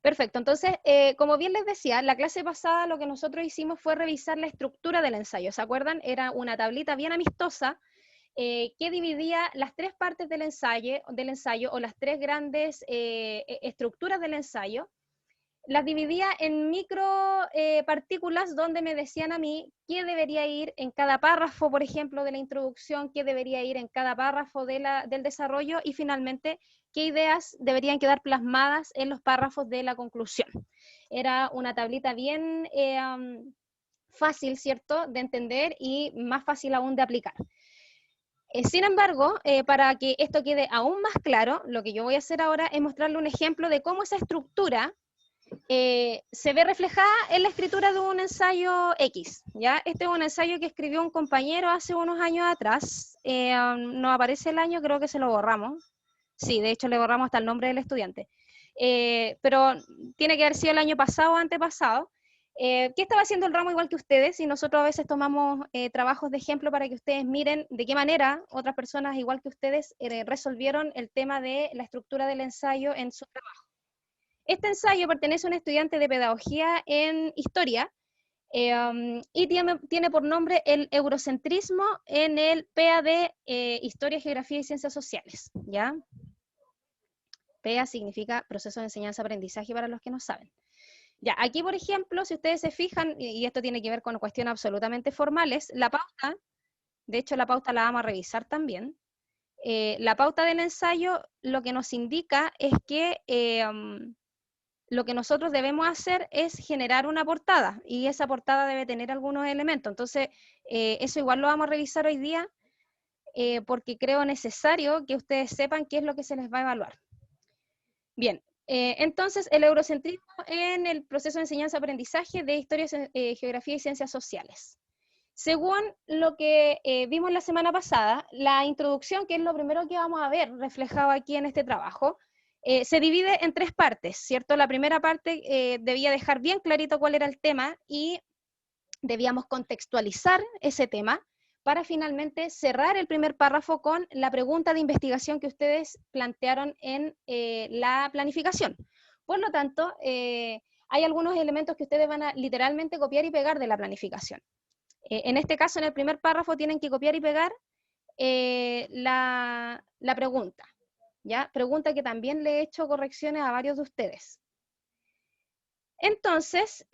Perfecto, entonces, como bien les decía, la clase pasada lo que nosotros hicimos fue revisar la estructura del ensayo, ¿se acuerdan? Era una tablita bien amistosa que dividía las tres partes del ensayo o las tres grandes estructuras del ensayo. Las dividía en micro partículas donde me decían a mí qué debería ir en cada párrafo, por ejemplo, de la introducción, qué debería ir en cada párrafo del desarrollo y finalmente qué ideas deberían quedar plasmadas en los párrafos de la conclusión. Era una tablita bien fácil, ¿cierto?, de entender y más fácil aún de aplicar. Sin embargo, para que esto quede aún más claro, lo que yo voy a hacer ahora es mostrarle un ejemplo de cómo esa estructura se ve reflejada en la escritura de un ensayo X, ¿ya? Este es un ensayo que escribió un compañero hace unos años atrás, no aparece el año, creo que se lo borramos, sí, de hecho le borramos hasta el nombre del estudiante, pero tiene que haber sido el año pasado o antepasado. ¿Qué estaba haciendo el ramo igual que ustedes? Y nosotros a veces tomamos trabajos de ejemplo para que ustedes miren de qué manera otras personas igual que ustedes resolvieron el tema de la estructura del ensayo en su trabajo. Este ensayo pertenece a un estudiante de pedagogía en historia y tiene por nombre el eurocentrismo en el PA de Historia, Geografía y Ciencias Sociales, ¿ya? PA significa proceso de enseñanza-aprendizaje para los que no saben. Ya, aquí por ejemplo, si ustedes se fijan, y esto tiene que ver con cuestiones absolutamente formales, la pauta, de hecho la pauta la vamos a revisar también, la pauta del ensayo lo que nos indica es que lo que nosotros debemos hacer es generar una portada, y esa portada debe tener algunos elementos, entonces eso igual lo vamos a revisar hoy día, porque creo necesario que ustedes sepan qué es lo que se les va a evaluar. Bien, entonces el eurocentrismo en el proceso de enseñanza-aprendizaje de Historia, Geografía y Ciencias Sociales. Según lo que vimos la semana pasada, la introducción, que es lo primero que vamos a ver reflejado aquí en este trabajo, se divide en tres partes, ¿cierto? La primera parte debía dejar bien clarito cuál era el tema y debíamos contextualizar ese tema para finalmente cerrar el primer párrafo con la pregunta de investigación que ustedes plantearon en la planificación. Por lo tanto, hay algunos elementos que ustedes van a literalmente copiar y pegar de la planificación. En este caso, en el primer párrafo, tienen que copiar y pegar la pregunta, ¿ya? Pregunta que también le he hecho correcciones a varios de ustedes. Entonces,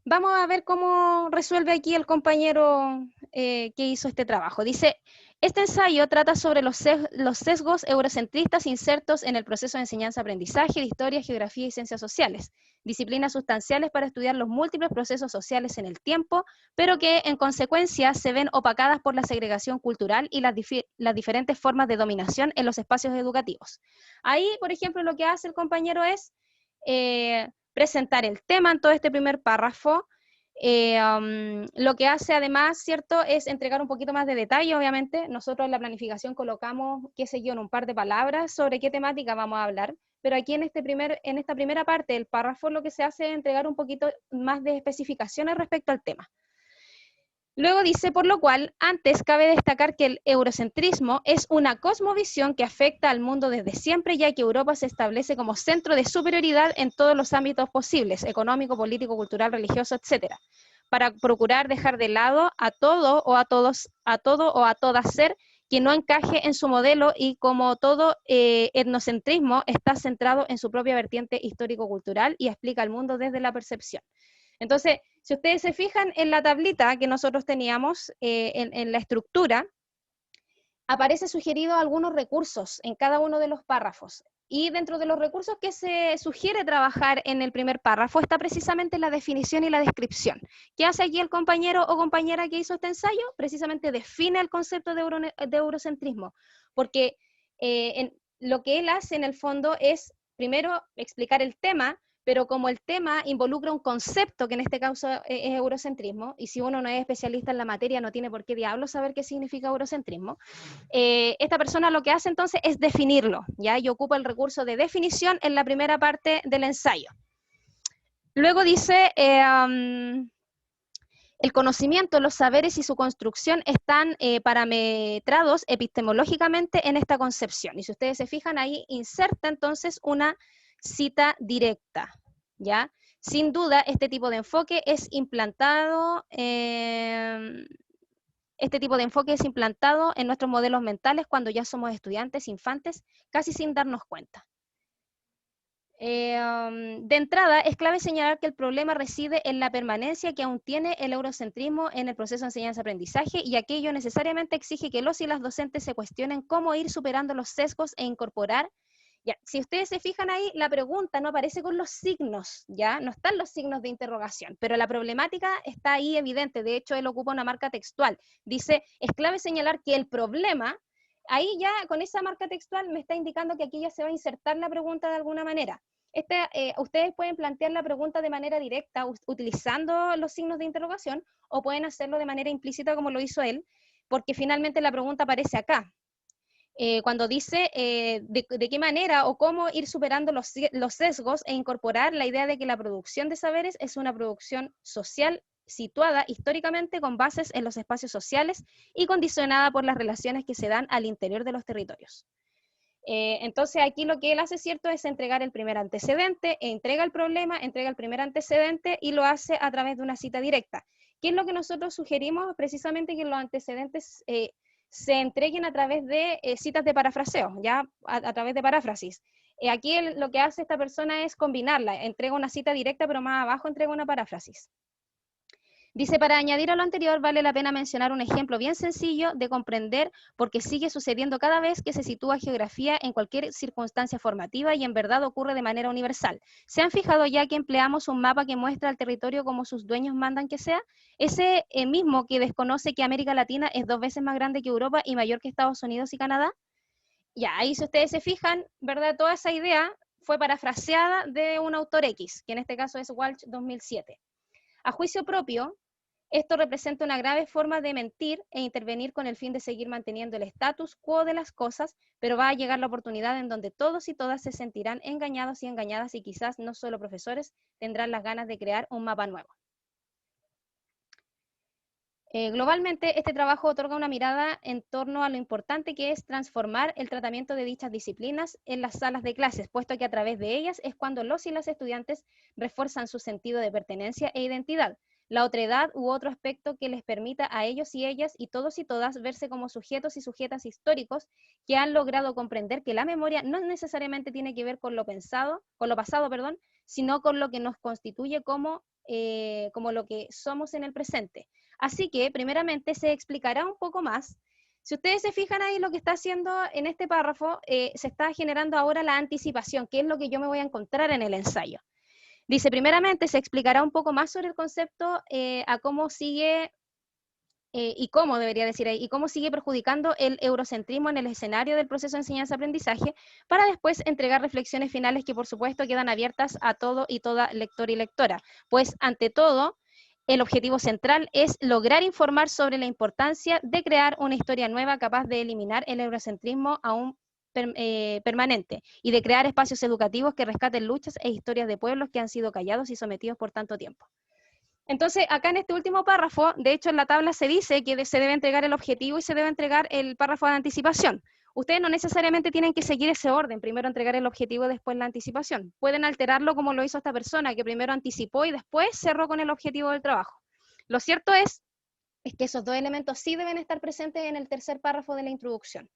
vamos a ver cómo resuelve aquí el compañero que hizo este trabajo. Dice, este ensayo trata sobre los sesgos eurocentristas insertos en el proceso de enseñanza-aprendizaje de Historia, Geografía y Ciencias Sociales, disciplinas sustanciales para estudiar los múltiples procesos sociales en el tiempo, pero que en consecuencia se ven opacadas por la segregación cultural y las diferentes formas de dominación en los espacios educativos. Ahí, por ejemplo, lo que hace el compañero es presentar el tema en todo este primer párrafo. Lo que hace además, ¿cierto?, es entregar un poquito más de detalle, obviamente. Nosotros en la planificación colocamos, qué sé yo, en un par de palabras sobre qué temática vamos a hablar, pero aquí en esta primera parte del párrafo lo que se hace es entregar un poquito más de especificaciones respecto al tema. Luego dice, por lo cual, antes cabe destacar que el eurocentrismo es una cosmovisión que afecta al mundo desde siempre, ya que Europa se establece como centro de superioridad en todos los ámbitos posibles, económico, político, cultural, religioso, etc., para procurar dejar de lado a todo o a todas ser que no encaje en su modelo y como todo etnocentrismo está centrado en su propia vertiente histórico-cultural y explica al mundo desde la percepción. Entonces, si ustedes se fijan en la tablita que nosotros teníamos en la estructura, aparece sugerido algunos recursos en cada uno de los párrafos. Y dentro de los recursos que se sugiere trabajar en el primer párrafo está precisamente la definición y la descripción. ¿Qué hace aquí el compañero o compañera que hizo este ensayo? Precisamente define el concepto de eurocentrismo, porque lo que él hace en el fondo es, primero, explicar el tema, pero como el tema involucra un concepto, que en este caso es eurocentrismo, y si uno no es especialista en la materia no tiene por qué diablos saber qué significa eurocentrismo, esta persona lo que hace entonces es definirlo, ¿ya? Y ocupa el recurso de definición en la primera parte del ensayo. Luego dice, el conocimiento, los saberes y su construcción están parametrados epistemológicamente en esta concepción. Y si ustedes se fijan ahí, inserta entonces una cita directa, ¿ya? Sin duda, este tipo de enfoque es implantado, en nuestros modelos mentales cuando ya somos estudiantes, infantes, casi sin darnos cuenta. De entrada, es clave señalar que el problema reside en la permanencia que aún tiene el eurocentrismo en el proceso de enseñanza-aprendizaje, y aquello necesariamente exige que los y las docentes se cuestionen cómo ir superando los sesgos e incorporar. Ya, si ustedes se fijan ahí, la pregunta no aparece con los signos, ¿ya? No están los signos de interrogación, pero la problemática está ahí evidente. De hecho, él ocupa una marca textual. Dice, es clave señalar que el problema, ahí ya con esa marca textual me está indicando que aquí ya se va a insertar la pregunta de alguna manera. Ustedes pueden plantear la pregunta de manera directa utilizando los signos de interrogación, o pueden hacerlo de manera implícita como lo hizo él, porque finalmente la pregunta aparece acá. Cuando dice de qué manera o cómo ir superando los sesgos e incorporar la idea de que la producción de saberes es una producción social situada históricamente con bases en los espacios sociales y condicionada por las relaciones que se dan al interior de los territorios. Entonces aquí lo que él hace, cierto, es entregar el primer antecedente, entrega el problema, entrega el primer antecedente y lo hace a través de una cita directa. ¿Qué es lo que nosotros sugerimos? Precisamente que los antecedentes se entreguen a través de citas de parafraseo, ¿ya? A través de paráfrasis. Aquí lo que hace esta persona es combinarla, entrega una cita directa, pero más abajo entrega una paráfrasis. Dice, para añadir a lo anterior, vale la pena mencionar un ejemplo bien sencillo de comprender por qué sigue sucediendo cada vez que se sitúa geografía en cualquier circunstancia formativa y en verdad ocurre de manera universal. ¿Se han fijado ya que empleamos un mapa que muestra al territorio como sus dueños mandan que sea? Ese mismo que desconoce que América Latina es 2 veces más grande que Europa y mayor que Estados Unidos y Canadá. Ya, ahí si ustedes se fijan, ¿verdad? Toda esa idea fue parafraseada de un autor X, que en este caso es Walsh 2007. A juicio propio, esto representa una grave forma de mentir e intervenir con el fin de seguir manteniendo el status quo de las cosas, pero va a llegar la oportunidad en donde todos y todas se sentirán engañados y engañadas, y quizás no solo profesores tendrán las ganas de crear un mapa nuevo. Globalmente, este trabajo otorga una mirada en torno a lo importante que es transformar el tratamiento de dichas disciplinas en las salas de clases, puesto que a través de ellas es cuando los y las estudiantes refuerzan su sentido de pertenencia e identidad, la otredad u otro aspecto que les permita a ellos y ellas y todos y todas verse como sujetos y sujetas históricos que han logrado comprender que la memoria no necesariamente tiene que ver con lo pasado, sino con lo que nos constituye como lo que somos en el presente. Así que, primeramente, se explicará un poco más. Si ustedes se fijan ahí, lo que está haciendo en este párrafo, se está generando ahora la anticipación, que es lo que yo me voy a encontrar en el ensayo. Dice, primeramente, se explicará un poco más sobre el concepto, a cómo sigue, y cómo debería decir ahí, y cómo sigue perjudicando el eurocentrismo en el escenario del proceso de enseñanza-aprendizaje, para después entregar reflexiones finales que, por supuesto, quedan abiertas a todo y toda lector y lectora. Pues, ante todo, el objetivo central es lograr informar sobre la importancia de crear una historia nueva capaz de eliminar el eurocentrismo aún permanente y de crear espacios educativos que rescaten luchas e historias de pueblos que han sido callados y sometidos por tanto tiempo. Entonces, acá en este último párrafo, de hecho en la tabla se dice que se debe entregar el objetivo y se debe entregar el párrafo de anticipación. Ustedes no necesariamente tienen que seguir ese orden, primero entregar el objetivo y después la anticipación. Pueden alterarlo como lo hizo esta persona, que primero anticipó y después cerró con el objetivo del trabajo. Lo cierto es que esos dos elementos sí deben estar presentes en el tercer párrafo de la introducción.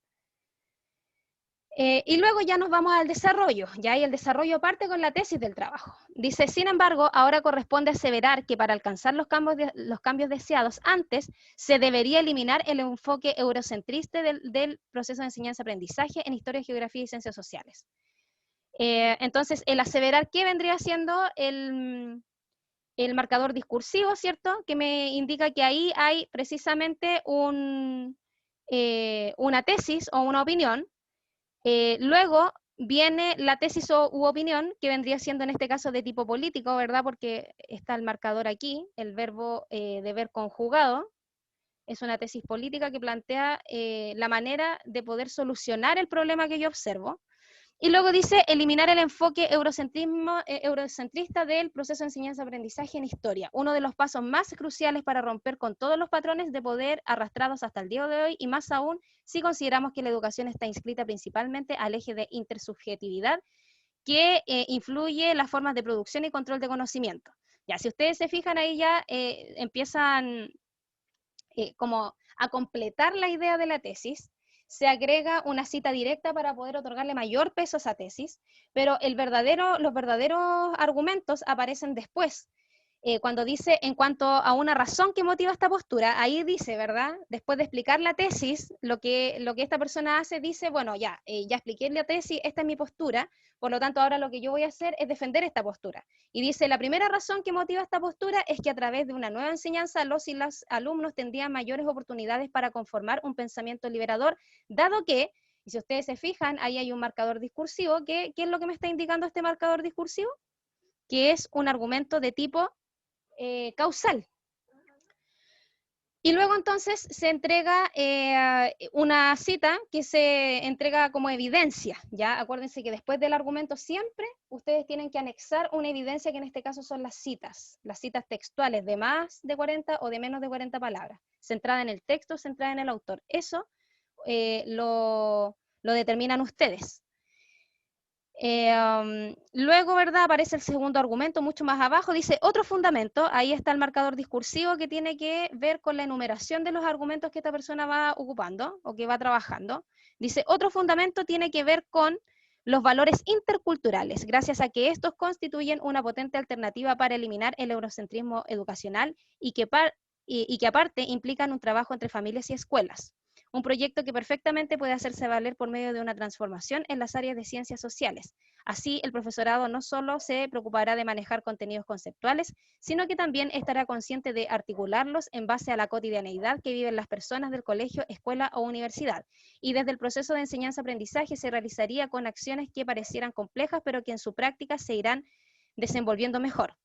Y luego ya nos vamos al desarrollo, y el desarrollo parte con la tesis del trabajo. Dice, sin embargo, ahora corresponde aseverar que para alcanzar los cambios deseados antes, se debería eliminar el enfoque eurocentrista del proceso de enseñanza-aprendizaje en historia, geografía y ciencias sociales. Entonces, el aseverar, ¿qué vendría siendo el marcador discursivo, cierto? Que me indica que ahí hay precisamente una tesis o una opinión. Luego viene la tesis u opinión, que vendría siendo en este caso de tipo político, ¿verdad? Porque está el marcador aquí, el verbo deber conjugado. Es una tesis política que plantea la manera de poder solucionar el problema que yo observo. Y luego dice eliminar el enfoque eurocentrista del proceso de enseñanza-aprendizaje en historia, uno de los pasos más cruciales para romper con todos los patrones de poder arrastrados hasta el día de hoy, y más aún si consideramos que la educación está inscrita principalmente al eje de intersubjetividad que influye en las formas de producción y control de conocimiento. Ya, si ustedes se fijan ahí ya empiezan como a completar la idea de la tesis, se agrega una cita directa para poder otorgarle mayor peso a esa tesis, pero los verdaderos argumentos aparecen después. Cuando dice en cuanto a una razón que motiva esta postura, ahí dice, ¿verdad? Después de explicar la tesis, lo que esta persona hace, dice, bueno, ya expliqué la tesis, esta es mi postura, por lo tanto ahora lo que yo voy a hacer es defender esta postura. Y dice, la primera razón que motiva esta postura es que a través de una nueva enseñanza los y las alumnos tendrían mayores oportunidades para conformar un pensamiento liberador, dado que, y si ustedes se fijan, ahí hay un marcador discursivo, ¿qué es lo que me está indicando este marcador discursivo? Que es un argumento de tipo causal. Y luego entonces se entrega una cita que se entrega como evidencia, ¿ya? Acuérdense que después del argumento siempre ustedes tienen que anexar una evidencia que en este caso son las citas textuales de más de 40 o de menos de 40 palabras, centrada en el texto, centrada en el autor. Eso lo determinan ustedes. Luego, ¿verdad? Aparece el segundo argumento mucho más abajo, dice otro fundamento, ahí está el marcador discursivo que tiene que ver con la enumeración de los argumentos que esta persona va ocupando o que va trabajando. Dice, otro fundamento tiene que ver con los valores interculturales, gracias a que estos constituyen una potente alternativa para eliminar el eurocentrismo educacional y que aparte implican un trabajo entre familias y escuelas. Un proyecto que perfectamente puede hacerse valer por medio de una transformación en las áreas de ciencias sociales. Así, el profesorado no solo se preocupará de manejar contenidos conceptuales, sino que también estará consciente de articularlos en base a la cotidianeidad que viven las personas del colegio, escuela o universidad. Y desde el proceso de enseñanza-aprendizaje se realizaría con acciones que parecieran complejas, pero que en su práctica se irán desenvolviendo mejor.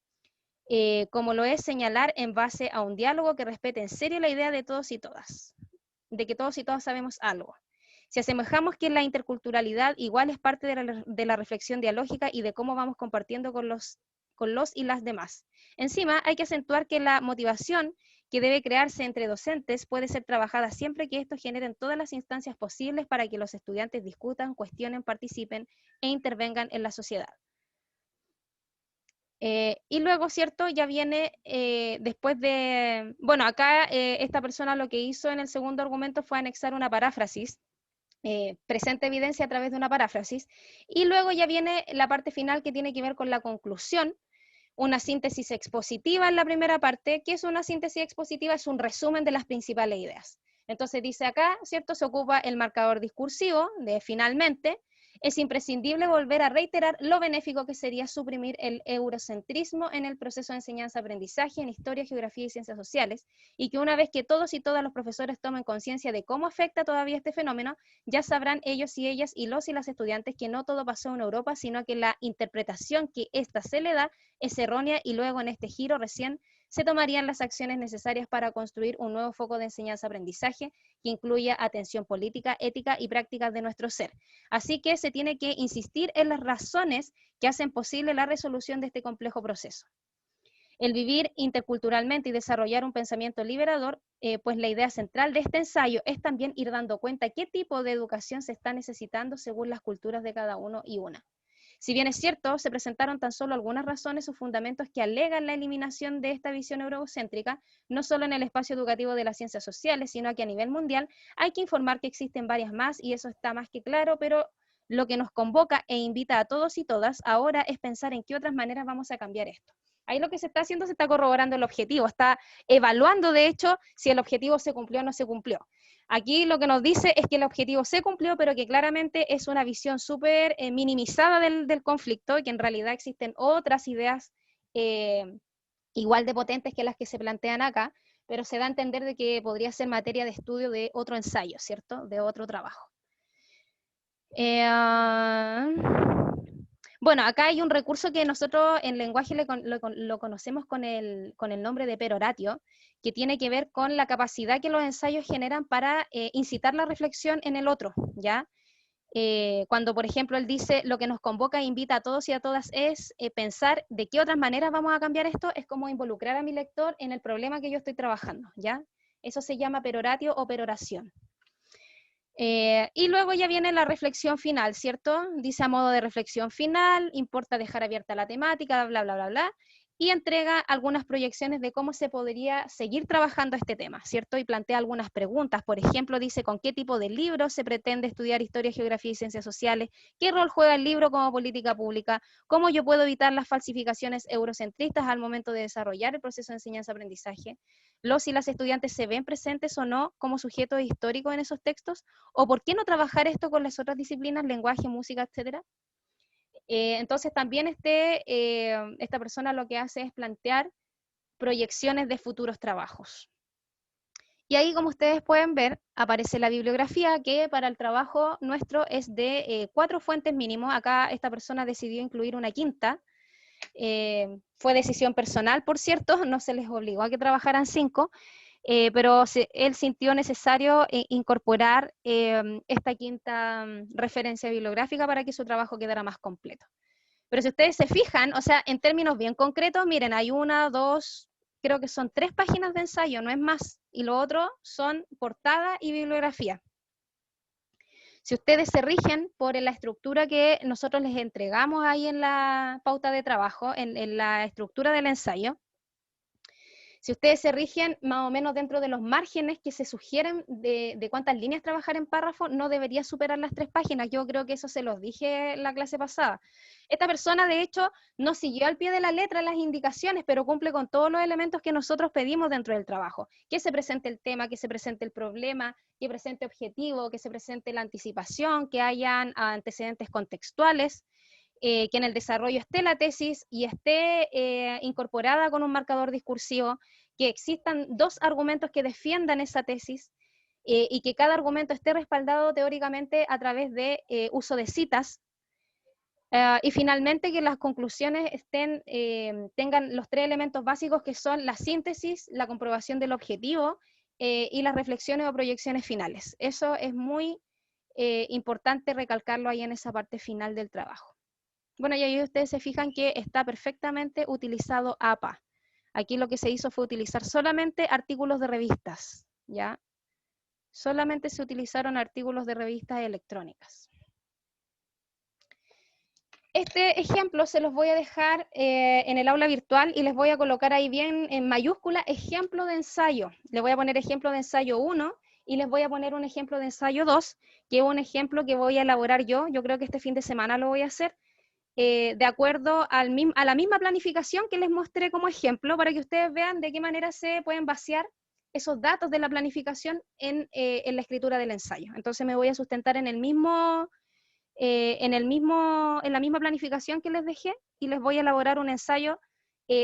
Como lo es señalar en base a un diálogo que respete en serio la idea de todos y todas, de que todos y todas sabemos algo. Si asemejamos que la interculturalidad igual es parte de la reflexión dialógica y de cómo vamos compartiendo con los y las demás. Encima, hay que acentuar que la motivación que debe crearse entre docentes puede ser trabajada siempre que esto genere en todas las instancias posibles para que los estudiantes discutan, cuestionen, participen e intervengan en la sociedad. Y luego, ¿cierto? Ya viene después de, bueno, acá esta persona lo que hizo en el segundo argumento fue anexar una paráfrasis, presenta evidencia a través de una paráfrasis, y luego ya viene la parte final que tiene que ver con la conclusión, una síntesis expositiva en la primera parte. ¿Qué es una síntesis expositiva? Es un resumen de las principales ideas. Entonces dice acá, ¿cierto? Se ocupa el marcador discursivo de finalmente. Es imprescindible volver a reiterar lo benéfico que sería suprimir el eurocentrismo en el proceso de enseñanza-aprendizaje en historia, geografía y ciencias sociales, y que una vez que todos y todas los profesores tomen conciencia de cómo afecta todavía este fenómeno, ya sabrán ellos y ellas y los y las estudiantes que no todo pasó en Europa, sino que la interpretación que ésta se le da es errónea, y luego en este giro recién se tomarían las acciones necesarias para construir un nuevo foco de enseñanza-aprendizaje que incluya atención política, ética y prácticas de nuestro ser. Así que se tiene que insistir en las razones que hacen posible la resolución de este complejo proceso. El vivir interculturalmente y desarrollar un pensamiento liberador, pues la idea central de este ensayo es también ir dando cuenta qué tipo de educación se está necesitando según las culturas de cada uno y una. Si bien es cierto, se presentaron tan solo algunas razones o fundamentos que alegan la eliminación de esta visión eurocéntrica, no solo en el espacio educativo de las ciencias sociales, sino que a nivel mundial hay que informar que existen varias más, y eso está más que claro, pero lo que nos convoca e invita a todos y todas ahora es pensar en qué otras maneras vamos a cambiar esto. Ahí lo que se está haciendo, se está corroborando el objetivo, está evaluando de hecho si el objetivo se cumplió o no se cumplió. Aquí lo que nos dice es que el objetivo se cumplió, pero que claramente es una visión súper minimizada del conflicto, y que en realidad existen otras ideas igual de potentes que las que se plantean acá, pero se da a entender de que podría ser materia de estudio de otro ensayo, ¿cierto? De otro trabajo. Bueno, acá hay un recurso que nosotros en lenguaje lo conocemos con el nombre de peroratio, que tiene que ver con la capacidad que los ensayos generan para incitar la reflexión en el otro, ¿ya? Cuando, por ejemplo, él dice, lo que nos convoca e invita a todos y a todas es pensar de qué otras maneras vamos a cambiar esto, es como involucrar a mi lector en el problema que yo estoy trabajando, ¿ya? Eso se llama peroratio o peroración. Y luego ya viene la reflexión final, ¿cierto? Dice a modo de reflexión final, importa dejar abierta la temática, bla, bla, bla, bla, y entrega algunas proyecciones de cómo se podría seguir trabajando este tema, ¿cierto? Y plantea algunas preguntas, por ejemplo, dice con qué tipo de libros se pretende estudiar historia, geografía y ciencias sociales, qué rol juega el libro como política pública, cómo yo puedo evitar las falsificaciones eurocentristas al momento de desarrollar el proceso de enseñanza-aprendizaje, los y las estudiantes se ven presentes o no como sujetos históricos en esos textos, o por qué no trabajar esto con las otras disciplinas, lenguaje, música, etcétera. Entonces también esta persona lo que hace es plantear proyecciones de futuros trabajos. Y ahí, como ustedes pueden ver, aparece la bibliografía que para el trabajo nuestro es de 4 fuentes mínimo. Acá esta persona decidió incluir una quinta. Fue decisión personal, por cierto, no se les obligó a que trabajaran 5, pero él sintió necesario incorporar esta quinta referencia bibliográfica para que su trabajo quedara más completo. Pero si ustedes se fijan, o sea, en términos bien concretos, miren, hay 1, 2, creo que son 3 páginas de ensayo, no es más, y lo otro son portada y bibliografía. Si ustedes se rigen por la estructura que nosotros les entregamos ahí en la pauta de trabajo, en la estructura del ensayo, si ustedes se rigen más o menos dentro de los márgenes que se sugieren de cuántas líneas trabajar en párrafo, no debería superar las 3 páginas. Yo creo que eso se los dije en la clase pasada. Esta persona, de hecho, no siguió al pie de la letra las indicaciones, pero cumple con todos los elementos que nosotros pedimos dentro del trabajo. Que se presente el tema, que se presente el problema, que presente objetivo, que se presente la anticipación, que hayan antecedentes contextuales, que en el desarrollo esté la tesis y esté incorporada con un marcador discursivo, que existan 2 argumentos que defiendan esa tesis y que cada argumento esté respaldado teóricamente a través de uso de citas. Y finalmente que las conclusiones tengan los 3 elementos básicos que son la síntesis, la comprobación del objetivo y las reflexiones o proyecciones finales. Eso es muy importante recalcarlo ahí en esa parte final del trabajo. Bueno, y ahí ustedes se fijan que está perfectamente utilizado APA. Aquí lo que se hizo fue utilizar solamente artículos de revistas, ¿ya? Solamente se utilizaron artículos de revistas electrónicas. Este ejemplo se los voy a dejar en el aula virtual y les voy a colocar ahí bien en mayúscula ejemplo de ensayo. Les voy a poner ejemplo de ensayo 1 y les voy a poner un ejemplo de ensayo 2, que es un ejemplo que voy a elaborar yo. Yo creo que este fin de semana lo voy a hacer. De acuerdo a la misma planificación que les mostré como ejemplo, para que ustedes vean de qué manera se pueden vaciar esos datos de la planificación en la escritura del ensayo. Entonces me voy a sustentar en la misma planificación que les dejé y les voy a elaborar un ensayo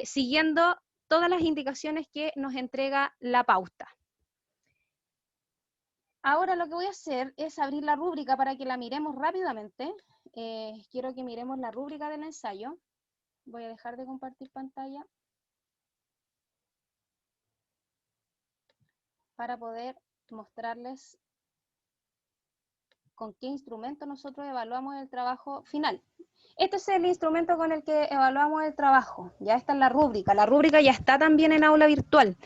siguiendo todas las indicaciones que nos entrega la pauta. Ahora lo que voy a hacer es abrir la rúbrica para que la miremos rápidamente. Quiero que miremos la rúbrica del ensayo. Voy a dejar de compartir pantalla para poder mostrarles con qué instrumento nosotros evaluamos el trabajo final. Este es el instrumento con el que evaluamos el trabajo. Ya está en la rúbrica. La rúbrica ya está también en aula virtual.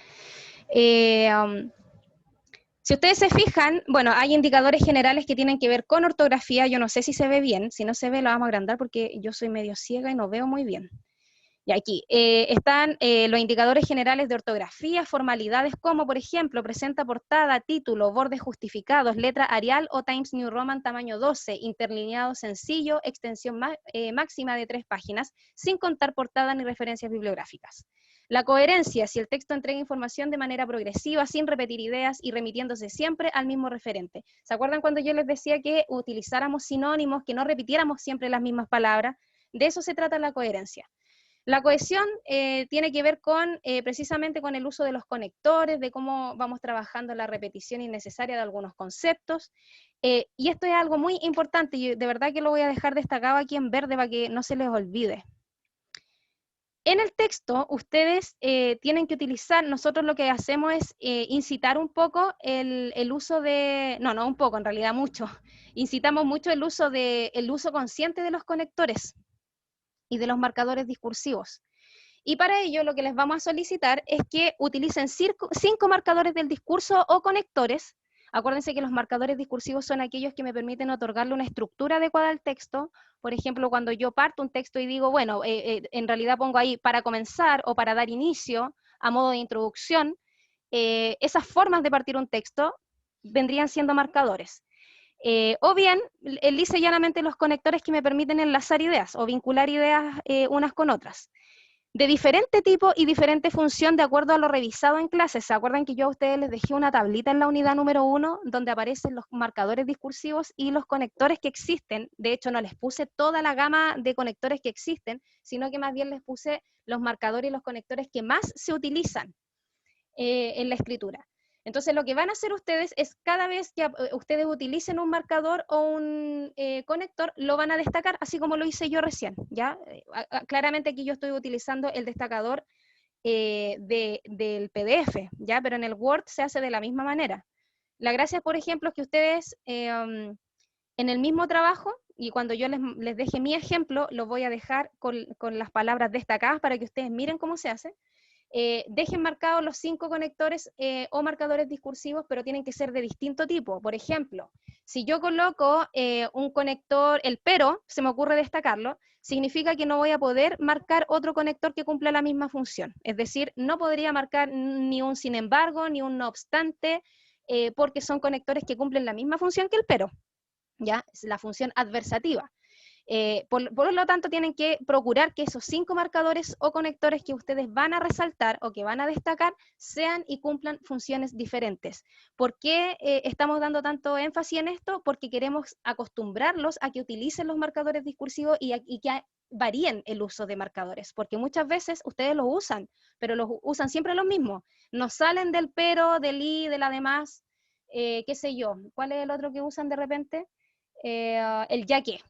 Si ustedes se fijan, bueno, hay indicadores generales que tienen que ver con ortografía. Yo no sé si se ve bien. Si no se ve, lo vamos a agrandar porque yo soy medio ciega y no veo muy bien. Y aquí están los indicadores generales de ortografía, formalidades como, por ejemplo, presenta portada, título, bordes justificados, letra Arial o Times New Roman tamaño 12, interlineado sencillo, extensión máxima de 3 páginas, sin contar portada ni referencias bibliográficas. La coherencia, si el texto entrega información de manera progresiva, sin repetir ideas y remitiéndose siempre al mismo referente. ¿Se acuerdan cuando yo les decía que utilizáramos sinónimos, que no repitiéramos siempre las mismas palabras? De eso se trata la coherencia. La cohesión tiene que ver precisamente con el uso de los conectores, de cómo vamos trabajando la repetición innecesaria de algunos conceptos. Y esto es algo muy importante y de verdad que lo voy a dejar destacado aquí en verde para que no se les olvide. En el texto, ustedes tienen que utilizar, nosotros lo que hacemos es incitar un poco el uso de, no un poco, en realidad mucho, incitamos mucho el uso consciente de los conectores y de los marcadores discursivos. Y para ello lo que les vamos a solicitar es que utilicen 5 marcadores del discurso o conectores Acuérdense que los marcadores discursivos son aquellos que me permiten otorgarle una estructura adecuada al texto. Por ejemplo, cuando yo parto un texto y digo, bueno, en realidad pongo ahí para comenzar o para dar inicio a modo de introducción, esas formas de partir un texto vendrían siendo marcadores. O bien, lisa y llanamente los conectores que me permiten enlazar ideas o vincular ideas unas con otras. De diferente tipo y diferente función de acuerdo a lo revisado en clases. ¿Se acuerdan que yo a ustedes les dejé una tablita en la unidad número 1 donde aparecen los marcadores discursivos y los conectores que existen? De hecho, no les puse toda la gama de conectores que existen, sino que más bien les puse los marcadores y los conectores que más se utilizan en la escritura. Entonces, lo que van a hacer ustedes es cada vez que ustedes utilicen un marcador o un conector, lo van a destacar, así como lo hice yo recién, ¿ya? Claramente aquí yo estoy utilizando el destacador del PDF, ¿ya? Pero en el Word se hace de la misma manera. La gracia, por ejemplo, es que ustedes en el mismo trabajo, y cuando yo les deje mi ejemplo, lo voy a dejar con las palabras destacadas para que ustedes miren cómo se hace. Dejen marcados los 5 conectores o marcadores discursivos, pero tienen que ser de distinto tipo. Por ejemplo, si yo coloco un conector, el pero, se me ocurre destacarlo, significa que no voy a poder marcar otro conector que cumpla la misma función. Es decir, no podría marcar ni un sin embargo, ni un no obstante, porque son conectores que cumplen la misma función que el pero, ¿ya? Es la función adversativa. Por lo tanto, tienen que procurar que esos 5 marcadores o conectores que ustedes van a resaltar o que van a destacar sean y cumplan funciones diferentes. ¿Por qué estamos dando tanto énfasis en esto? Porque queremos acostumbrarlos a que utilicen los marcadores discursivos y que varíen el uso de marcadores, porque muchas veces ustedes los usan, pero los usan siempre los mismos. No salen del pero, del y, del además, qué sé yo. ¿Cuál es el otro que usan de repente? El ya que.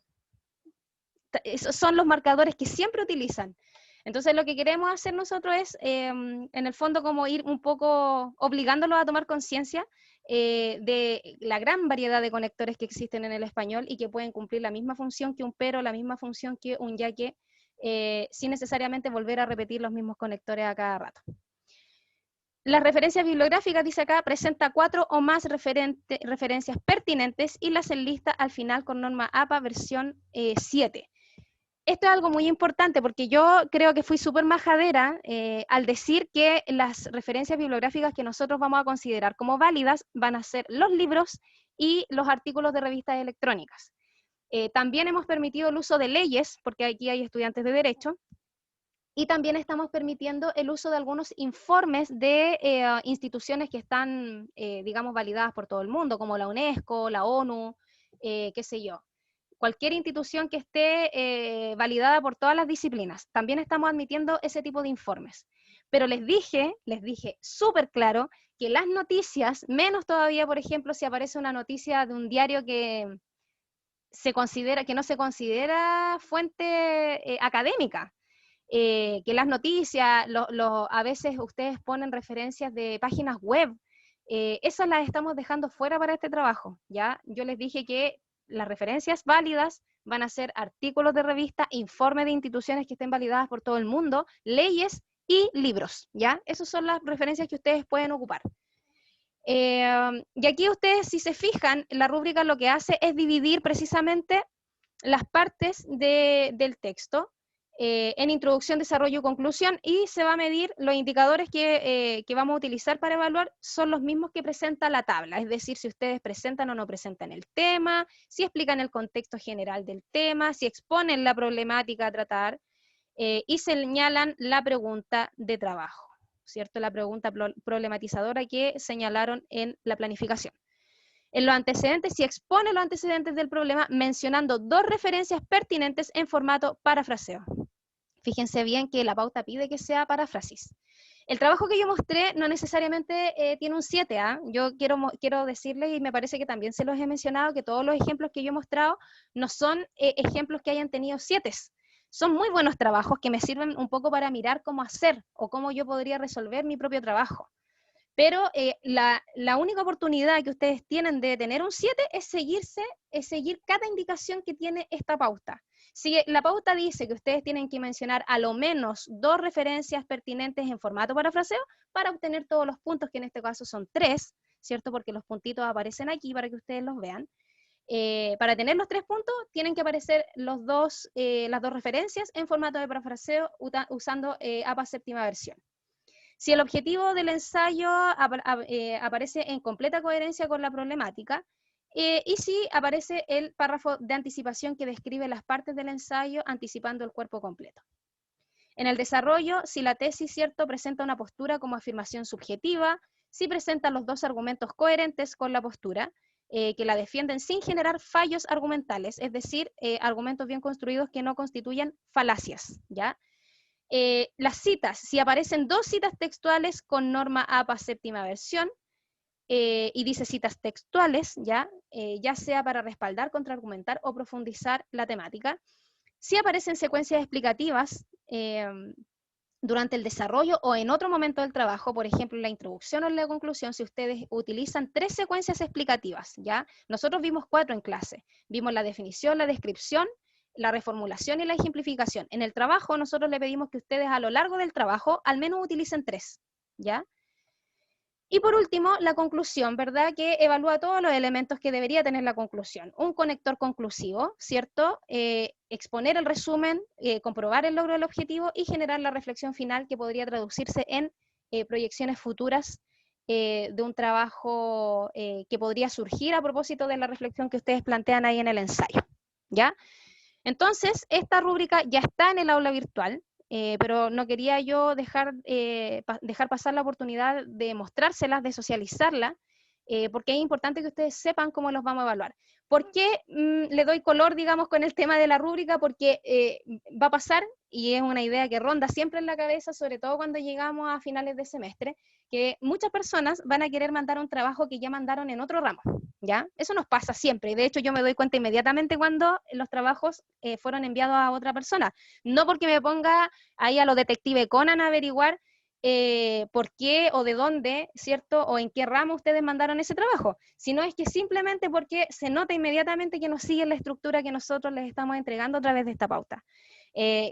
Esos son los marcadores que siempre utilizan. Entonces lo que queremos hacer nosotros es, en el fondo, como ir un poco obligándolos a tomar conciencia de la gran variedad de conectores que existen en el español y que pueden cumplir la misma función que un pero, la misma función que un ya que, sin necesariamente volver a repetir los mismos conectores a cada rato. Las referencias bibliográficas, dice acá, presenta 4 o más referencias pertinentes y las enlista al final con norma APA versión 7. Esto es algo muy importante porque yo creo que fui súper majadera al decir que las referencias bibliográficas que nosotros vamos a considerar como válidas van a ser los libros y los artículos de revistas electrónicas. También hemos permitido el uso de leyes, porque aquí hay estudiantes de Derecho, y también estamos permitiendo el uso de algunos informes de instituciones que están, digamos, validadas por todo el mundo, como la UNESCO, la ONU, qué sé yo. Cualquier institución que esté validada por todas las disciplinas. También estamos admitiendo ese tipo de informes. Pero les dije súper claro que las noticias, menos todavía, por ejemplo, si aparece una noticia de un diario que no se considera fuente académica, que las noticias, a veces ustedes ponen referencias de páginas web, esas las estamos dejando fuera para este trabajo, ¿ya? Yo les dije que las referencias válidas van a ser artículos de revista, informes de instituciones que estén validadas por todo el mundo, leyes y libros, ¿ya? Esas son las referencias que ustedes pueden ocupar. Y aquí ustedes, si se fijan, la rúbrica lo que hace es dividir precisamente las partes del texto en introducción, desarrollo y conclusión, y se va a medir los indicadores que vamos a utilizar para evaluar son los mismos que presenta la tabla, es decir, si ustedes presentan o no presentan el tema, si explican el contexto general del tema, si exponen la problemática a tratar y señalan la pregunta de trabajo, ¿cierto? La pregunta problematizadora que señalaron en la planificación. En los antecedentes, si expone los antecedentes del problema mencionando 2 referencias pertinentes en formato parafraseo. Fíjense bien que la pauta pide que sea paráfrasis. El trabajo que yo mostré no necesariamente tiene un 7, ¿ah? Yo quiero decirles, y me parece que también se los he mencionado, que todos los ejemplos que yo he mostrado no son ejemplos que hayan tenido 7. Son muy buenos trabajos que me sirven un poco para mirar cómo hacer o cómo yo podría resolver mi propio trabajo. Pero la única oportunidad que ustedes tienen de tener un 7 es seguir cada indicación que tiene esta pauta. Si la pauta dice que ustedes tienen que mencionar a lo menos 2 referencias pertinentes en formato parafraseo para obtener todos los puntos, que en este caso son 3, ¿cierto? Porque los puntitos aparecen aquí para que ustedes los vean. Para tener los 3 puntos, tienen que aparecer las dos referencias en formato de parafraseo usando APA séptima versión. Si el objetivo del ensayo aparece en completa coherencia con la problemática, y si aparece el párrafo de anticipación que describe las partes del ensayo anticipando el cuerpo completo. En el desarrollo, si la tesis, ¿cierto?, presenta una postura como afirmación subjetiva, si presenta los 2 argumentos coherentes con la postura, que la defienden sin generar fallos argumentales, es decir, argumentos bien construidos que no constituyan falacias, ¿ya? Las citas, si aparecen 2 citas textuales con norma APA séptima versión, y dice citas textuales, ya sea para respaldar, contraargumentar o profundizar la temática. Si aparecen secuencias explicativas durante el desarrollo o en otro momento del trabajo, por ejemplo, en la introducción o en la conclusión, si ustedes utilizan 3 secuencias explicativas, ¿ya? Nosotros vimos 4 en clase. Vimos la definición, la descripción, la reformulación y la ejemplificación. En el trabajo, nosotros le pedimos que ustedes a lo largo del trabajo al menos utilicen 3, ¿ya? Y por último, la conclusión, ¿verdad? Que evalúa todos los elementos que debería tener la conclusión. Un conector conclusivo, ¿cierto? Exponer el resumen, comprobar el logro del objetivo y generar la reflexión final que podría traducirse en proyecciones futuras de un trabajo que podría surgir a propósito de la reflexión que ustedes plantean ahí en el ensayo, ¿ya? Entonces, esta rúbrica ya está en el aula virtual. Pero no quería yo dejar pasar la oportunidad de mostrárselas, de socializarla, porque es importante que ustedes sepan cómo los vamos a evaluar. ¿Por qué le doy color, digamos, con el tema de la rúbrica? Porque va a pasar, y es una idea que ronda siempre en la cabeza, sobre todo cuando llegamos a finales de semestre, que muchas personas van a querer mandar un trabajo que ya mandaron en otro ramo, ¿ya? Eso nos pasa siempre, y de hecho yo me doy cuenta inmediatamente cuando los trabajos fueron enviados a otra persona, no porque me ponga ahí a los detectives Conan a averiguar por qué o de dónde, ¿cierto? O en qué ramo ustedes mandaron ese trabajo, sino es que simplemente porque se nota inmediatamente que no siguen la estructura que nosotros les estamos entregando a través de esta pauta.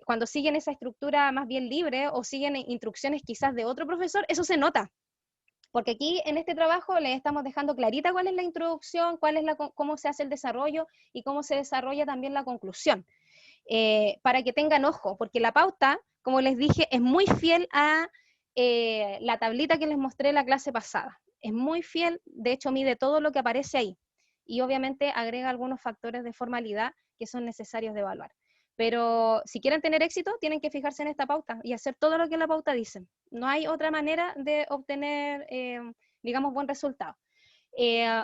Cuando siguen esa estructura más bien libre o siguen instrucciones quizás de otro profesor, eso se nota. Porque aquí en este trabajo les estamos dejando clarita cuál es la introducción, cómo se hace el desarrollo y cómo se desarrolla también la conclusión. Para que tengan ojo, porque la pauta, como les dije, es muy fiel a la tablita que les mostré la clase pasada. Es muy fiel, de hecho mide todo lo que aparece ahí. Y obviamente agrega algunos factores de formalidad que son necesarios de evaluar. Pero si quieren tener éxito, tienen que fijarse en esta pauta y hacer todo lo que la pauta dice. No hay otra manera de obtener, digamos, buen resultado.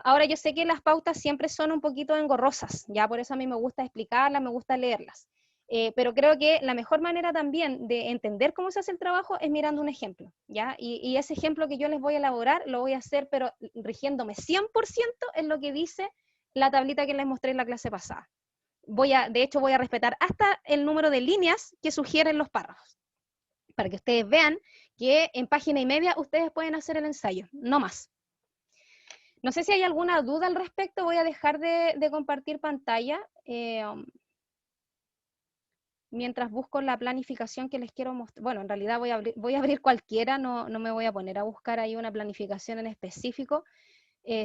Ahora yo sé que las pautas siempre son un poquito engorrosas, ya por eso a mí me gusta explicarlas, me gusta leerlas. Pero creo que la mejor manera también de entender cómo se hace el trabajo es mirando un ejemplo, ¿ya? Y ese ejemplo que yo les voy a elaborar lo voy a hacer, pero rigiéndome 100% en lo que dice la tablita que les mostré en la clase pasada. De hecho, voy a respetar hasta el número de líneas que sugieren los párrafos, para que ustedes vean que en página y media ustedes pueden hacer el ensayo, no más. No sé si hay alguna duda al respecto, voy a dejar de compartir pantalla mientras busco la planificación que les quiero mostrar. Bueno, en realidad voy a abrir cualquiera, no me voy a poner a buscar ahí una planificación en específico.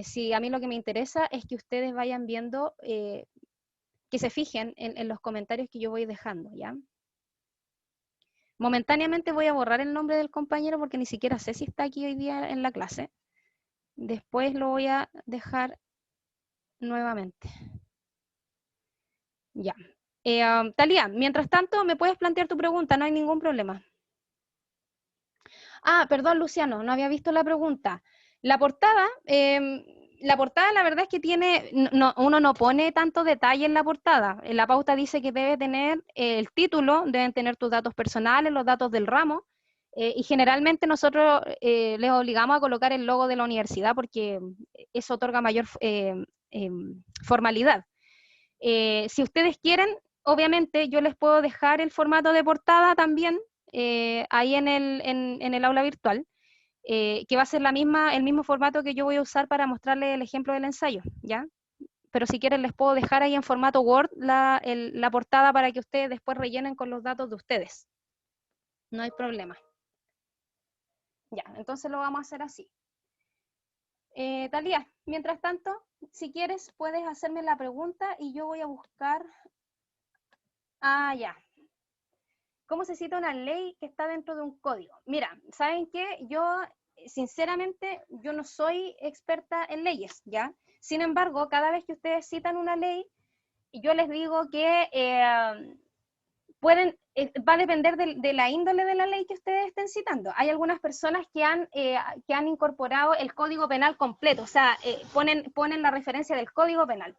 Si a mí lo que me interesa es que ustedes vayan viendo, que se fijen en los comentarios que yo voy dejando, ¿ya? Momentáneamente voy a borrar el nombre del compañero porque ni siquiera sé si está aquí hoy día en la clase. Después lo voy a dejar nuevamente. Ya. Talía, mientras tanto, ¿me puedes plantear tu pregunta? No hay ningún problema. Ah, perdón, Luciano, no había visto la pregunta. La portada, la verdad es que uno no pone tanto detalle en la portada. En la pauta dice que debe tener el título, deben tener tus datos personales, los datos del ramo, y generalmente nosotros les obligamos a colocar el logo de la universidad porque eso otorga mayor formalidad. Si ustedes quieren, obviamente yo les puedo dejar el formato de portada también ahí en el aula virtual, que va a ser el mismo formato que yo voy a usar para mostrarles el ejemplo del ensayo, ¿ya? Pero si quieren les puedo dejar ahí en formato Word la portada para que ustedes después rellenen con los datos de ustedes. No hay problema. Ya, entonces lo vamos a hacer así. Talía, mientras tanto, si quieres, puedes hacerme la pregunta y yo voy a buscar. Ah, ya. ¿Cómo se cita una ley que está dentro de un código? Mira, ¿saben qué? Yo, sinceramente, yo no soy experta en leyes, ¿ya? Sin embargo, cada vez que ustedes citan una ley, yo les digo que va a depender de la índole de la ley que ustedes estén citando. Hay algunas personas que han incorporado el Código Penal completo, o sea, ponen la referencia del Código Penal.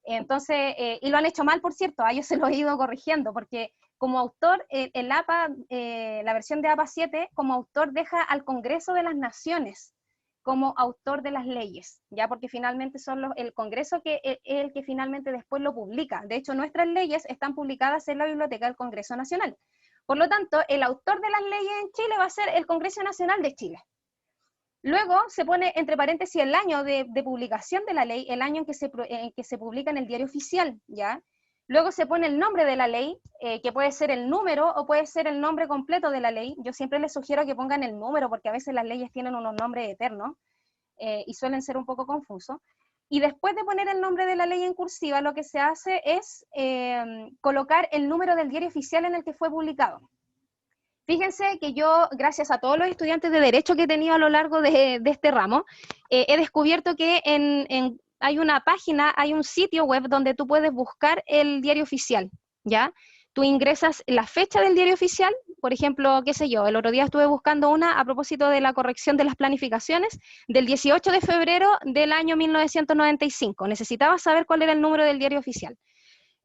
Entonces, y lo han hecho mal, por cierto, a ellos se lo he ido corrigiendo, porque como autor, el APA, la versión de APA 7, como autor deja al Congreso de las Naciones como autor de las leyes, ya porque finalmente son el Congreso que es el que finalmente después lo publica. De hecho, nuestras leyes están publicadas en la Biblioteca del Congreso Nacional. Por lo tanto, el autor de las leyes en Chile va a ser el Congreso Nacional de Chile. Luego se pone entre paréntesis el año de publicación de la ley, el año en que se publica en el diario oficial, ¿ya? Luego se pone el nombre de la ley, que puede ser el número o puede ser el nombre completo de la ley. Yo siempre les sugiero que pongan el número porque a veces las leyes tienen unos nombres eternos y suelen ser un poco confusos. Y después de poner el nombre de la ley en cursiva, lo que se hace es colocar el número del diario oficial en el que fue publicado. Fíjense que yo, gracias a todos los estudiantes de Derecho que he tenido a lo largo de este ramo, he descubierto que hay una página, hay un sitio web donde tú puedes buscar el diario oficial, ¿ya? Tú ingresas la fecha del diario oficial, por ejemplo, qué sé yo, el otro día estuve buscando una a propósito de la corrección de las planificaciones del 18 de febrero del año 1995. Necesitaba saber cuál era el número del diario oficial.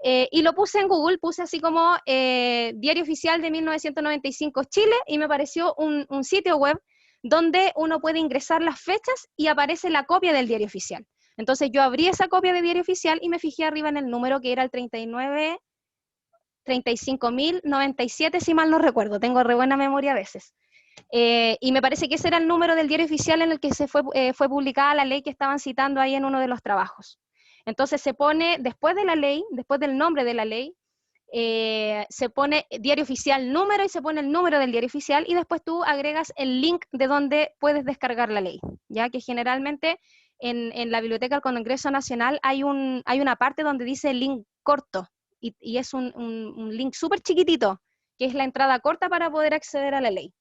Y lo puse en Google, puse así como Diario Oficial de 1995 Chile, y me apareció un sitio web donde uno puede ingresar las fechas y aparece la copia del diario oficial. Entonces yo abrí esa copia de diario oficial y me fijé arriba en el número que era el 35.097, si mal no recuerdo, tengo re buena memoria a veces. Y me parece que ese era el número del diario oficial en el que fue publicada la ley que estaban citando ahí en uno de los trabajos. Entonces se pone, después de la ley, después del nombre de la ley, se pone diario oficial número y se pone el número del diario oficial y después tú agregas el link de donde puedes descargar la ley, ya que generalmente en la Biblioteca del Congreso Nacional hay una parte donde dice link corto y es un link súper chiquitito, que es la entrada corta para poder acceder a la ley.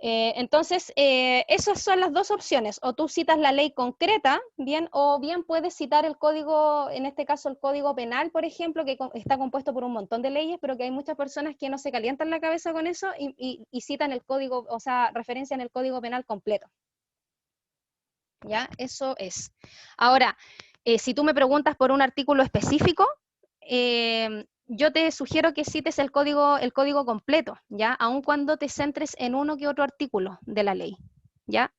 Entonces, esas son las dos opciones, o tú citas la ley concreta, bien, o bien puedes citar el código, en este caso el código penal, por ejemplo, que está compuesto por un montón de leyes, pero que hay muchas personas que no se calientan la cabeza con eso y citan el código, o sea, referencia en el código penal completo. ¿Ya? Eso es. Ahora, si tú me preguntas por un artículo específico, yo te sugiero que cites el código completo, ¿ya? Aun cuando te centres en uno que otro artículo de la ley, ¿ya?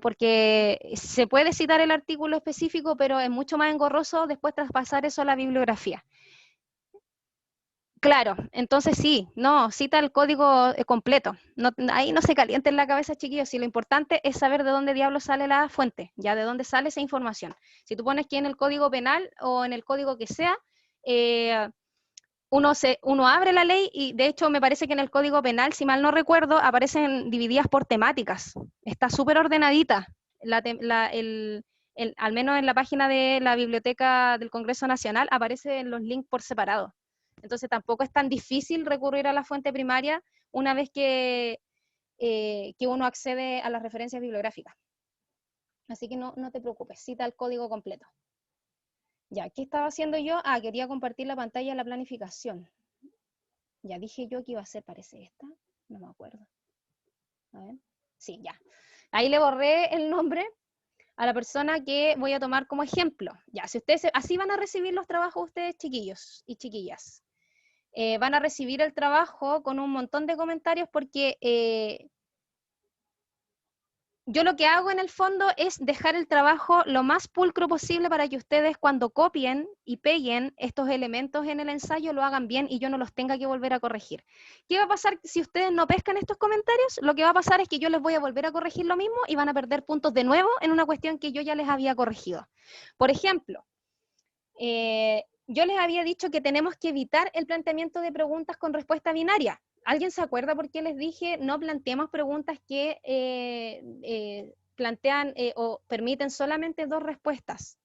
Porque se puede citar el artículo específico, pero es mucho más engorroso después traspasar eso a la bibliografía. Claro, entonces sí, no, cita el código completo. No, ahí no se calienten la cabeza, chiquillos, si lo importante es saber de dónde diablos sale la fuente, ya de dónde sale esa información. Si tú pones que en el código penal o en el código que sea, uno abre la ley y de hecho me parece que en el código penal, si mal no recuerdo, aparecen divididas por temáticas. Está súper ordenadita. Al menos en la página de la Biblioteca del Congreso Nacional aparecen los links por separado. Entonces tampoco es tan difícil recurrir a la fuente primaria una vez que uno accede a las referencias bibliográficas. Así que no te preocupes, cita el código completo. Ya, ¿qué estaba haciendo yo? Ah, quería compartir la pantalla de la planificación. Ya dije yo que iba a ser, parece esta, no me acuerdo. A ver, sí, ya. Ahí le borré el nombre a la persona que voy a tomar como ejemplo. Ya, si ustedes, así van a recibir los trabajos ustedes, chiquillos y chiquillas. Van a recibir el trabajo con un montón de comentarios porque yo lo que hago en el fondo es dejar el trabajo lo más pulcro posible para que ustedes cuando copien y peguen estos elementos en el ensayo lo hagan bien y yo no los tenga que volver a corregir. ¿Qué va a pasar si ustedes no pescan estos comentarios? Lo que va a pasar es que yo les voy a volver a corregir lo mismo y van a perder puntos de nuevo en una cuestión que yo ya les había corregido. Por ejemplo, yo les había dicho que tenemos que evitar el planteamiento de preguntas con respuesta binaria. ¿Alguien se acuerda por qué les dije no planteemos preguntas que plantean o permiten solamente 2 respuestas.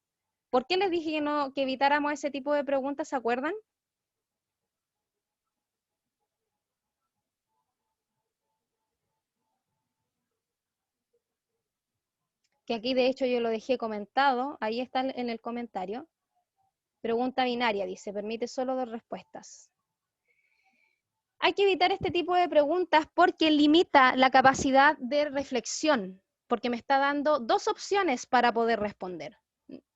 ¿Por qué les dije que evitáramos ese tipo de preguntas, se acuerdan? Que aquí de hecho yo lo dejé comentado, ahí está en el comentario. Pregunta binaria, dice, permite solo 2 respuestas. Hay que evitar este tipo de preguntas porque limita la capacidad de reflexión, porque me está dando 2 opciones para poder responder.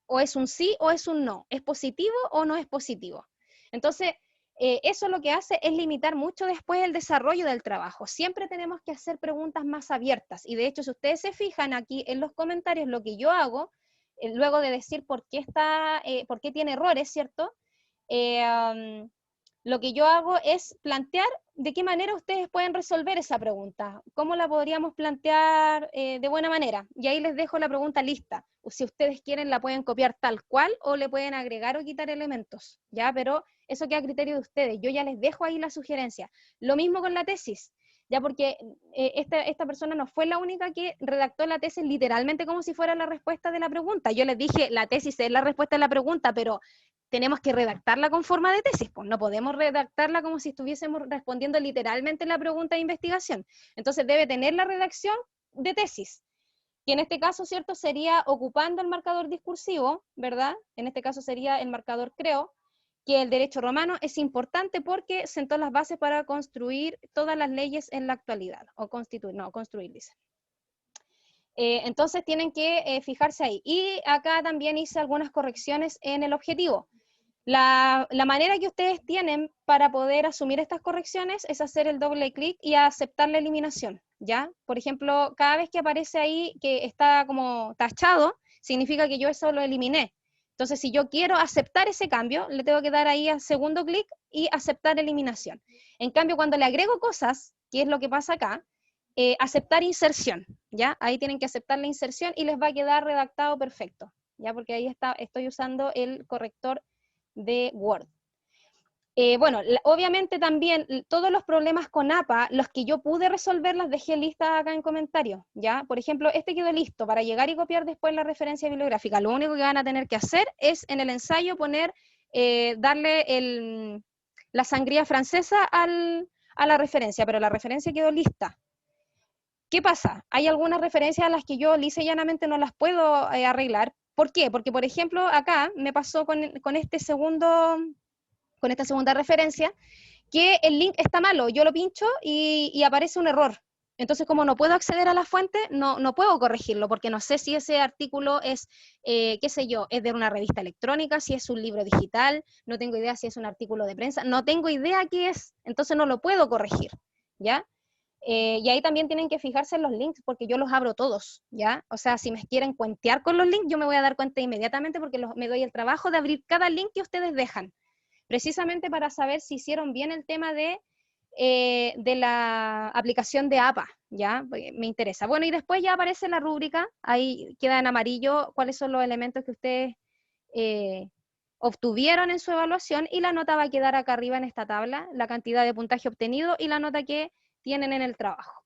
O es un sí o es un no, es positivo o no es positivo. Entonces, eso lo que hace es limitar mucho después el desarrollo del trabajo. Siempre tenemos que hacer preguntas más abiertas. Y de hecho, si ustedes se fijan aquí en los comentarios, lo que yo hago, luego de decir por qué tiene errores, ¿cierto? Lo que yo hago es plantear de qué manera ustedes pueden resolver esa pregunta, cómo la podríamos plantear de buena manera. Y ahí les dejo la pregunta lista. O si ustedes quieren, la pueden copiar tal cual o le pueden agregar o quitar elementos, ¿ya? Pero eso queda a criterio de ustedes. Yo ya les dejo ahí la sugerencia. Lo mismo con la tesis, ya porque esta persona no fue la única que redactó la tesis literalmente como si fuera la respuesta de la pregunta. Yo les dije, la tesis es la respuesta de la pregunta, pero tenemos que redactarla con forma de tesis, pues no podemos redactarla como si estuviésemos respondiendo literalmente la pregunta de investigación. Entonces debe tener la redacción de tesis, que en este caso, ¿cierto?, sería ocupando el marcador discursivo, ¿verdad? En este caso sería el marcador creo, que el derecho romano es importante porque sentó las bases para construir todas las leyes en la actualidad, o construir, dice. Entonces tienen que fijarse ahí. Y acá también hice algunas correcciones en el objetivo. La manera que ustedes tienen para poder asumir estas correcciones es hacer el doble clic y aceptar la eliminación, ¿ya? Por ejemplo, cada vez que aparece ahí que está como tachado, significa que yo eso lo eliminé. Entonces, si yo quiero aceptar ese cambio, le tengo que dar ahí al segundo clic y aceptar eliminación. En cambio, cuando le agrego cosas, que es lo que pasa acá, aceptar inserción, ¿ya? Ahí tienen que aceptar la inserción y les va a quedar redactado perfecto, ¿ya? Porque ahí estoy usando el corrector de Word. Bueno, obviamente también todos los problemas con APA, los que yo pude resolver, los dejé listas acá en comentarios, ¿ya? Por ejemplo, este quedó listo para llegar y copiar después la referencia bibliográfica. Lo único que van a tener que hacer es en el ensayo darle la sangría francesa a la referencia, pero la referencia quedó lista. ¿Qué pasa? Hay algunas referencias a las que yo lisa y llanamente no las puedo arreglar. ¿Por qué? Porque, por ejemplo, acá me pasó con esta segunda referencia, que el link está malo, yo lo pincho y aparece un error. Entonces, como no puedo acceder a la fuente, no puedo corregirlo, porque no sé si ese artículo es, qué sé yo, es de una revista electrónica, si es un libro digital, no tengo idea si es un artículo de prensa, no tengo idea qué es, entonces no lo puedo corregir, ¿ya? Y ahí también tienen que fijarse en los links, porque yo los abro todos, ¿ya? O sea, si me quieren cuentear con los links, yo me voy a dar cuenta inmediatamente porque me doy el trabajo de abrir cada link que ustedes dejan, precisamente para saber si hicieron bien el tema de la aplicación de APA, ¿ya? Me interesa. Bueno, y después ya aparece la rúbrica, ahí queda en amarillo cuáles son los elementos que ustedes obtuvieron en su evaluación, y la nota va a quedar acá arriba en esta tabla, la cantidad de puntaje obtenido y la nota que tienen en el trabajo.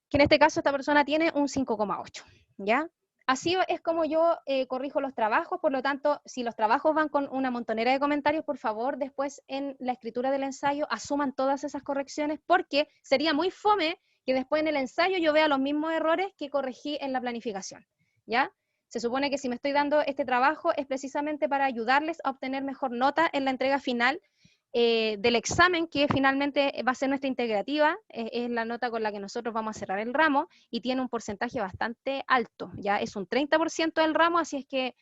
Que en este caso esta persona tiene un 5,8, ¿ya? Así es como yo corrijo los trabajos. Por lo tanto, si los trabajos van con una montonera de comentarios, por favor, después en la escritura del ensayo asuman todas esas correcciones, porque sería muy fome que después en el ensayo yo vea los mismos errores que corregí en la planificación, ¿ya? Se supone que si me estoy dando este trabajo es precisamente para ayudarles a obtener mejor nota en la entrega final del examen, que finalmente va a ser nuestra integrativa, es la nota con la que nosotros vamos a cerrar el ramo, y tiene un porcentaje bastante alto, ya es un 30% del ramo, así es que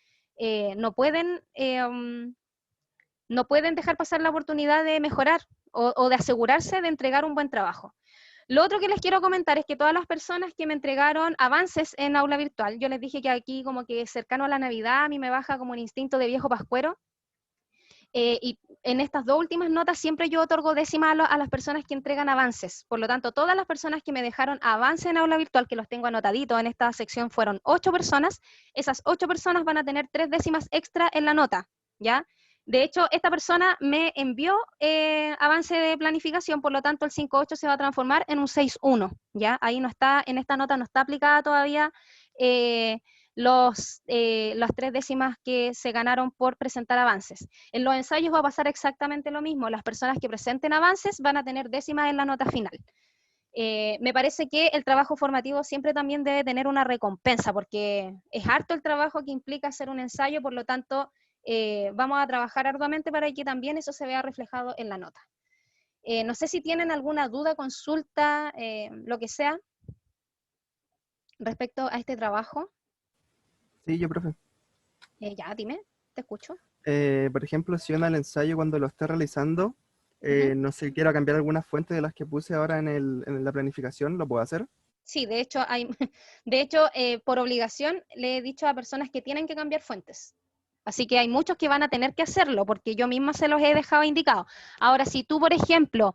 no pueden dejar pasar la oportunidad de mejorar o de asegurarse de entregar un buen trabajo. Lo otro que les quiero comentar es que todas las personas que me entregaron avances en aula virtual, yo les dije que aquí como que cercano a la Navidad a mí me baja como un instinto de viejo pascuero, y en estas 2 últimas notas siempre yo otorgo décimas a las personas que entregan avances. Por lo tanto, todas las personas que me dejaron avance en aula virtual, que los tengo anotaditos en esta sección, fueron 8 personas. Esas 8 personas van a tener 3 décimas extra en la nota, ¿ya? De hecho, esta persona me envió avance de planificación, por lo tanto el 5.8 se va a transformar en un 6.1, ¿ya? Ahí no está, en esta nota no está aplicada todavía las 3 décimas que se ganaron por presentar avances. En los ensayos va a pasar exactamente lo mismo, las personas que presenten avances van a tener décimas en la nota final. Me parece que el trabajo formativo siempre también debe tener una recompensa, porque es harto el trabajo que implica hacer un ensayo, por lo tanto, vamos a trabajar arduamente para que también eso se vea reflejado en la nota. No sé si tienen alguna duda, consulta, lo que sea, respecto a este trabajo. Sí, yo, profe. Ya, dime, te escucho. Por ejemplo, si yo en el ensayo cuando lo esté realizando, Ujú. no sé, quiero cambiar algunas fuentes de las que puse ahora en la planificación, ¿lo puedo hacer? Sí, de hecho, de hecho por obligación le he dicho a personas que tienen que cambiar fuentes. Así que hay muchos que van a tener que hacerlo, porque yo misma se los he dejado indicados. Ahora, si tú, por ejemplo,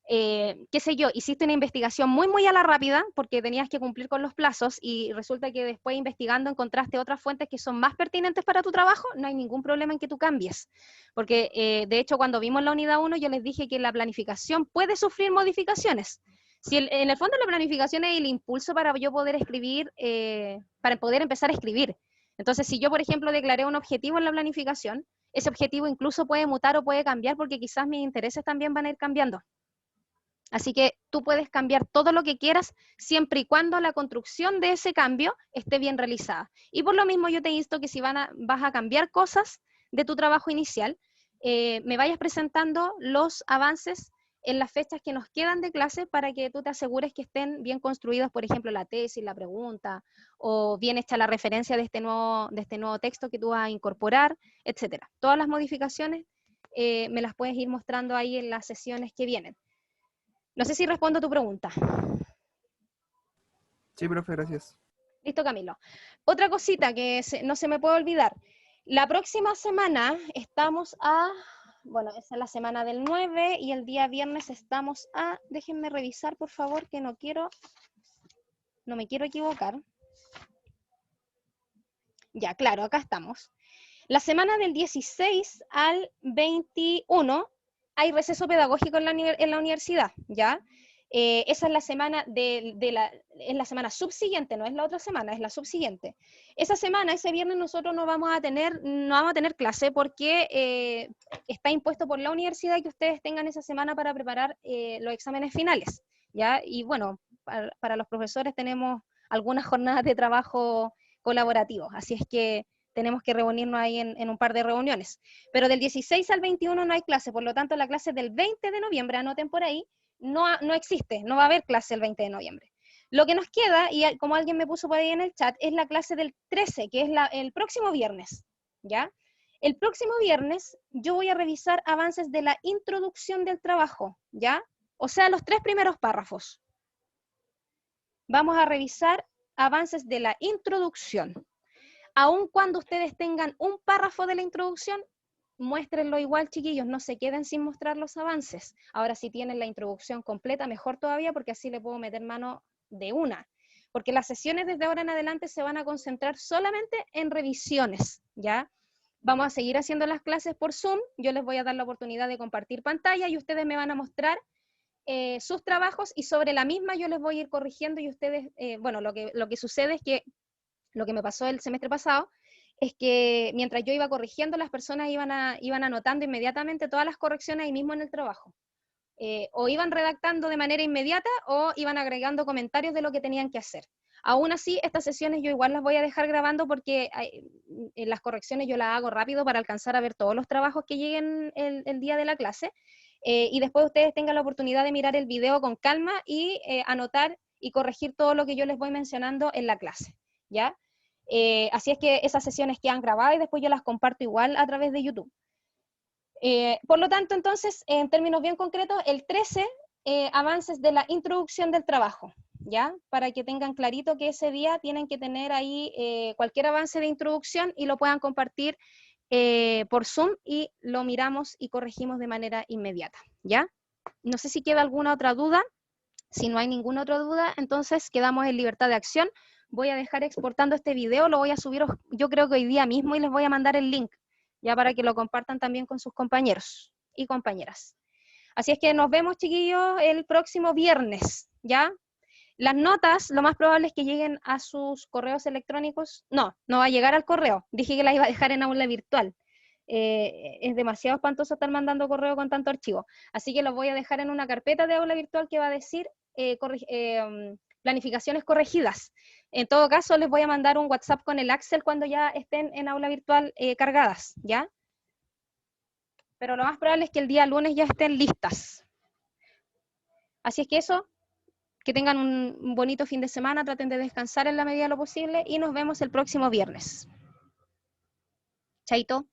qué sé yo, hiciste una investigación muy a la rápida, porque tenías que cumplir con los plazos, y resulta que después investigando encontraste otras fuentes que son más pertinentes para tu trabajo, no hay ningún problema en que tú cambies. Porque, de hecho, cuando vimos la unidad 1, yo les dije que la planificación puede sufrir modificaciones. Si en el fondo la planificación es el impulso para yo poder escribir, para poder empezar a escribir. Entonces, si yo, por ejemplo, declaré un objetivo en la planificación, ese objetivo incluso puede mutar o puede cambiar porque quizás mis intereses también van a ir cambiando. Así que tú puedes cambiar todo lo que quieras siempre y cuando la construcción de ese cambio esté bien realizada. Y por lo mismo yo te insto que si vas a cambiar cosas de tu trabajo inicial, me vayas presentando los avances en las fechas que nos quedan de clase para que tú te asegures que estén bien construidos, por ejemplo, la tesis, la pregunta, o bien hecha la referencia de este nuevo texto que tú vas a incorporar, etcétera. Todas las modificaciones me las puedes ir mostrando ahí en las sesiones que vienen. No sé si respondo a tu pregunta. Sí, profe, gracias. Listo, Camilo. Otra cosita que no se me puede olvidar. La próxima semana estamos bueno, esa es la semana del 9 y el día viernes estamos déjenme revisar por favor que no me quiero equivocar. Ya, claro, acá estamos. La semana del 16 al 21 hay receso pedagógico en la universidad, ¿ya? Esa es la semana es la semana subsiguiente, no es la otra semana, es la subsiguiente. Esa semana, ese viernes, nosotros no vamos a tener clase porque está impuesto por la universidad que ustedes tengan esa semana para preparar los exámenes finales, ¿ya? Y bueno, para los profesores tenemos algunas jornadas de trabajo colaborativos, así es que tenemos que reunirnos ahí en un par de reuniones. Pero del 16 al 21 no hay clase, por lo tanto la clase del 20 de noviembre, anoten por ahí, no existe, no va a haber clase el 20 de noviembre. Lo que nos queda, y como alguien me puso por ahí en el chat, es la clase del 13, que es el próximo viernes, ¿ya? El próximo viernes yo voy a revisar avances de la introducción del trabajo, ¿ya? O sea, los 3 primeros párrafos. Vamos a revisar avances de la introducción. Aun cuando ustedes tengan un párrafo de la introducción, muéstrenlo igual, chiquillos, no se queden sin mostrar los avances. Ahora, si tienen la introducción completa, mejor todavía, porque así le puedo meter mano de una. Porque las sesiones desde ahora en adelante se van a concentrar solamente en revisiones, ¿ya? Vamos a seguir haciendo las clases por Zoom, yo les voy a dar la oportunidad de compartir pantalla y ustedes me van a mostrar sus trabajos y sobre la misma yo les voy a ir corrigiendo y ustedes, bueno, lo que sucede es que lo que me pasó el semestre pasado es que mientras yo iba corrigiendo, las personas iban anotando inmediatamente todas las correcciones ahí mismo en el trabajo. O iban redactando de manera inmediata o iban agregando comentarios de lo que tenían que hacer. Aún así, estas sesiones yo igual las voy a dejar grabando porque en las correcciones yo las hago rápido para alcanzar a ver todos los trabajos que lleguen el día de la clase. Y después ustedes tengan la oportunidad de mirar el video con calma y anotar y corregir todo lo que yo les voy mencionando en la clase, ¿ya? Así es que esas sesiones quedan grabadas y después yo las comparto igual a través de YouTube. Por lo tanto, entonces, en términos bien concretos, el 13, avances de la introducción del trabajo, ¿ya? Para que tengan clarito que ese día tienen que tener ahí cualquier avance de introducción y lo puedan compartir por Zoom y lo miramos y corregimos de manera inmediata, ¿ya? No sé si queda alguna otra duda. Si no hay ninguna otra duda, entonces quedamos en libertad de acción. Voy a dejar exportando este video, lo voy a subir yo creo que hoy día mismo y les voy a mandar el link, ya para que lo compartan también con sus compañeros y compañeras. Así es que nos vemos, chiquillos, el próximo viernes, ¿ya? Las notas, lo más probable es que lleguen a sus correos electrónicos. No, no va a llegar al correo. Dije que la iba a dejar en aula virtual. Es demasiado espantoso estar mandando correo con tanto archivo. Así que los voy a dejar en una carpeta de aula virtual que va a decir planificaciones corregidas. En todo caso, les voy a mandar un WhatsApp con el Excel cuando ya estén en aula virtual cargadas, ¿ya? Pero lo más probable es que el día lunes ya estén listas. Así es que eso, que tengan un bonito fin de semana, traten de descansar en la medida de lo posible y nos vemos el próximo viernes. Chaito.